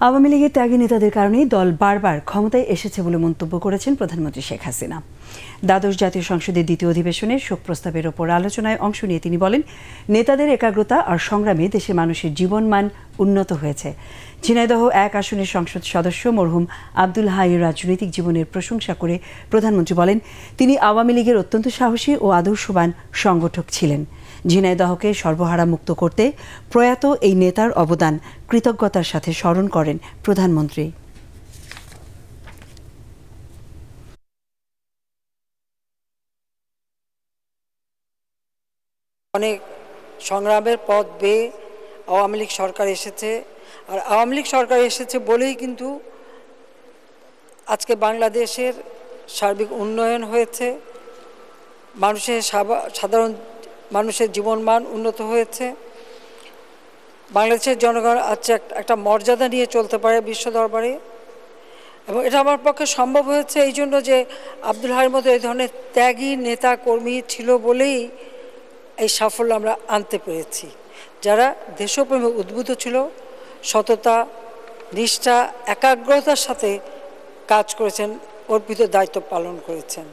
আওয়ামী লীগের ত্যাগী নেতাদের কারণেই দল বারবার ক্ষমতায় এসেছে বলে মন্তব্য করেছেন প্রধানমন্ত্রী শেখ হাসিনা। দ্বাদশ জাতীয় সংসদের দ্বিতীয় অধিবেশনের শোক প্রস্তাবের ওপর আলোচনায় অংশ নিয়ে তিনি বলেন, নেতাদের একাগ্রতা আর সংগ্রামে দেশের মানুষের জীবনমান উন্নত হয়েছে। ঝিনাইদহ ১ আসনের সংসদ সদস্য মরহুম আব্দুল হাইয়ের রাজনৈতিক জীবনের প্রশংসা করে প্রধানমন্ত্রী বলেন, তিনি আওয়ামী লীগের অত্যন্ত সাহসী ও আদর্শবান সংগঠক ছিলেন। ঝিনাইদহকে সর্বহারা মুক্ত করতে প্রয়াত এই নেতার অবদান কৃতজ্ঞতার সাথে স্মরণ করেন প্রধানমন্ত্রী। অনেক সংগ্রামের পথ বেয়ে আওয়ামী লীগ সরকার এসেছে, আর আওয়ামী লীগ সরকার এসেছে বলেই কিন্তু আজকে বাংলাদেশের সার্বিক উন্নয়ন হয়েছে, সাধারণ মানুষের জীবনমান উন্নত হয়েছে। বাংলাদেশের জনগণ আজকে একটা মর্যাদা নিয়ে চলতে পারে বিশ্ব দরবারে, এবং এটা আমার পক্ষে সম্ভব হয়েছে এই জন্য যে আব্দুল হাইয়ের মতো এই ধরনের ত্যাগী নেতা কর্মী ছিল বলেই এই সাফল্য আমরা আনতে পেরেছি। যারা দেশপ্রেমে উদ্বুদ্ধ ছিল, সততা, নিষ্ঠা, একাগ্রতার সাথে কাজ করেছেন, অর্পিত দায়িত্ব পালন করেছেন।